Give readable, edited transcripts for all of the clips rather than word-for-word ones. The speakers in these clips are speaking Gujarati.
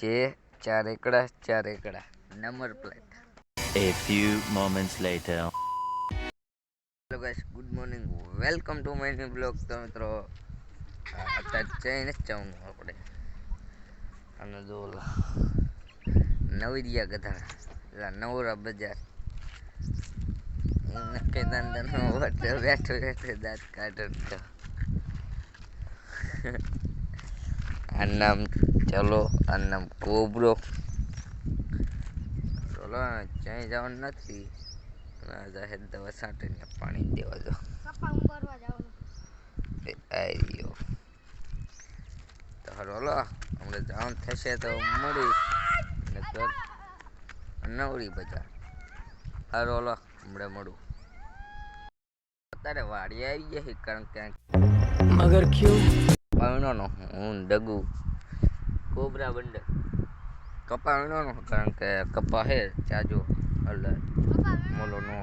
જે 4 એકડા number plate. A few moments later. Hello guys, good morning, welcome to my new blog. તો મિત્રો અત્યારે જઈને જ જવાનું આપણે. અને જો નવી રહ્યા ગધા એટલે નવરા બજાર નક્કી ધંધા બેઠો બેઠો દાંત કાઢો. આ નામ ચલો, આ નામ કોબરો. ચલો ક્યાંય જવાનું નથી, જાહેર દવા છાંટીને પાણી દેવા દો. તો હલો હમણાં જવાનું થશે તો મળીશ. નવરી બજાર હારો હલો હમણાં મળું. અત્યારે વાડી આવી ગયા કારણ કે मगर क्यों? પાવણોનો હું ડગુ કોબરા બંડર કપાવણોનો કારણ કે કપા હે ચાજો એટલે મોલો નો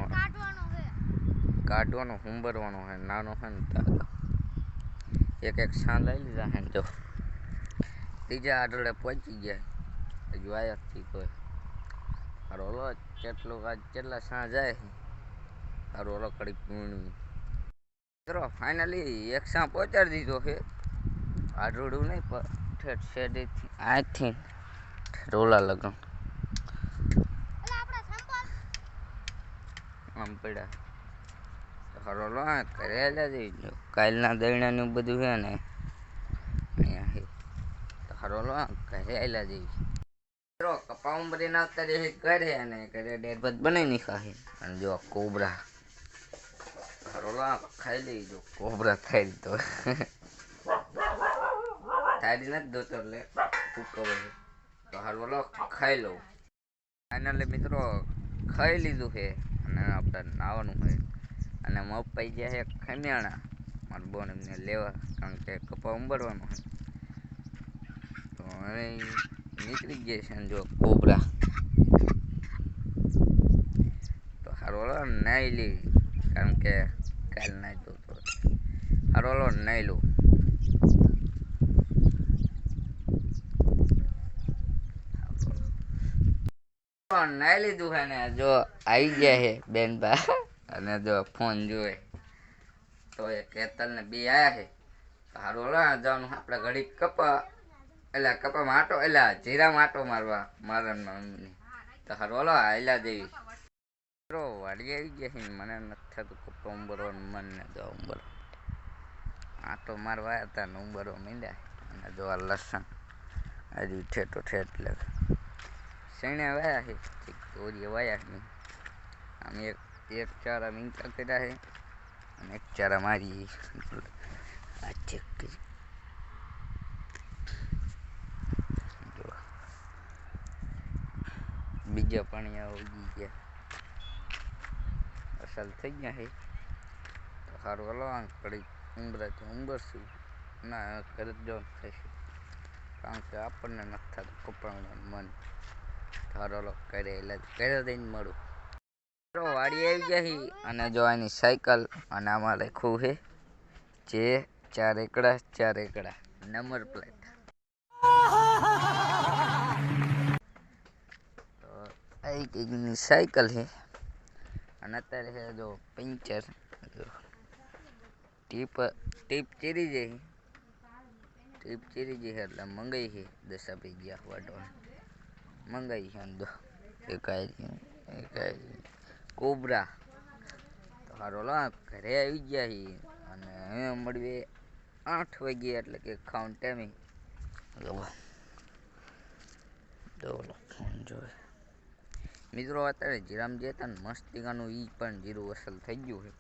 કાઢવાનો હુંબરવાનો હે નાનો હે ને તાજો એક સાં લઈ લીધા હે. જો ત્રીજા આડોળે પહોંચી ગયા હજુ આયાથી કોઈ હારો હલો કેટલું આજ કેટલા સાં જાય હારો હલો કડી પૂર્ણ મિત્રો ફાઇનલી એક સાં પહોંચાડી દીધો છે. આડોડું નહીં પણ ઠેઠ શેડેથી આથી રોલા લગન આમ પડ્યા. હરોલો ઘરે જઈ કાલના દૈણાનું બધું છે ને અહીંયા છે. તો હરોલો ઘરે આવેલા જઈ કપા ઉંબરી નાખતા રહે ઘરે અને ઘરે ડેરબત બનાવી નાખા. અને જો કોબરા હરોલો ખાઈ લઈ. જો કોબરા થાય તો થાળી નથી દોતો એટલે ભૂકો તો હરોલો ખાઈ લઉં. ફાઇનલી મિત્રો ખાઈ લીધું છે અને આપણે નાવાનું છે. અને મપાઈ ગયા છે ખમિયાણા મારા બોન એમને લેવા કારણ કે કપા ઉંબરવાનો છે. તો હવે નીકળી ગયા છે. જો કોબરા તો હારોલો નાઈ લી કારણ કે કાલ નાઈ તો હારોલો નાઈ લઉં. નાઈ લીધું છે ને જો આવી ગયા છે બેન બા અને જો ફોન જોવે તો એ કેતલ ને બે આયા છે. હારું હલો જવાનું આપણે ઘડી કપા એટલે કપામાં આટો એટલે જીરામાં આટો મારવા મારા મમ્મીને. તો હારું હલો હાલ્યા જેવી વાડી આવી ગયા છે. મને નથી થતું કપા ઉંબરવાનું મન ને જો ઉંબર આટો મારવા આવ્યા હતા ને ઉંબરવા માંડ્યા. અને જો આ લસણ હજુ ઠેઠો ઠેઠ લે શેણે વાયા છે દોરીએ વાયા નહીં. આમ એક ચારા મીંકા કર્યા છે અને એક ચારા મારી આ ચેક કરી. જો બીજા પાણી ઉગી ગયા અસલ થઈ ગયા છે. તો સારું હલો કડી ઉંબરાથી ઉંબરશું ના ઘરે જ જવાનું થશે કારણ કે આપણને નથી થતું કપાવવાનું મન. સારું હલો કરે દઈને મળું. વાડી આવી ગયા અને જો આની સાયકલ અને આમાં લખ્યું છે જે 4 એકડા નંબર પ્લેટ. તો આ એકની સાયકલ છે અને અત્યારે છે જો પંચર ટીપ ચીરી જાય. ટીપ ચીરી જાય એટલે મંગાઈ છે 10 આપી ગયા વાટવા મંગાઈ છે. દો એક કોબરા તો હારો લો ઘરે આવી ગયા છીએ અને હવે મળીએ 8 વાગ્યે એટલે કે ખાવાનું ટાઈમિંગ. ફોન જોવે મિત્રો અત્યારે જીરામ જે હતા ને મસ્તીકાનું ઈ પણ જીરું અસલ થઈ ગયું છે.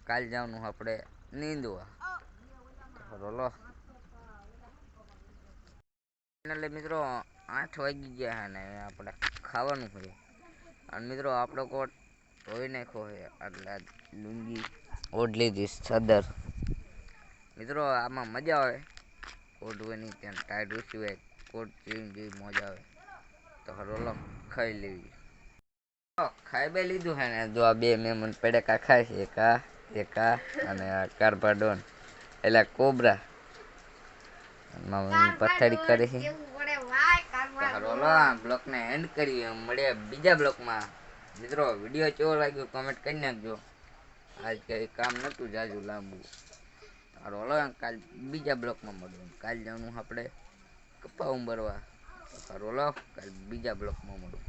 કાલ જવાનું આપણે નીંદવા. હરોલો એટલે મિત્રો 8 વાગી ગયા છે ને આપણે ખાવાનું છે. અને મિત્રો આપણો કોટ ધોઈ નાખો છે એટલે લુંગી ઓઢલી હતી સદર. મિત્રો આમાં મજા આવે ઓઢવાની ત્યાં ટાઈટ ઓછી હોય કોટ જેવી મજા આવે. તો હરોલો ખાઈ લેવી. ખાઈ બે લીધું છે ને જો આ બે મહેમાન પેડકા ખાય છે એક આ અને આ કાર્બાડોન એટલે કોબરા પથારી કરે છે. હાલો આ બ્લોગને એન્ડ કરીએ, મળીએ બીજા બ્લોગમાં. મિત્રો વિડીયો કેવો લાગ્યો કમેન્ટ કરી નાખજો. આજ કંઈ કામ નહોતું જાજુ લાંબુ. હાલો કાલ બીજા બ્લોકમાં મળ્યું. કાલ જવાનું આપણે કપા ઉંબરવા. હાલો કાલ બીજા બ્લોકમાં મળું.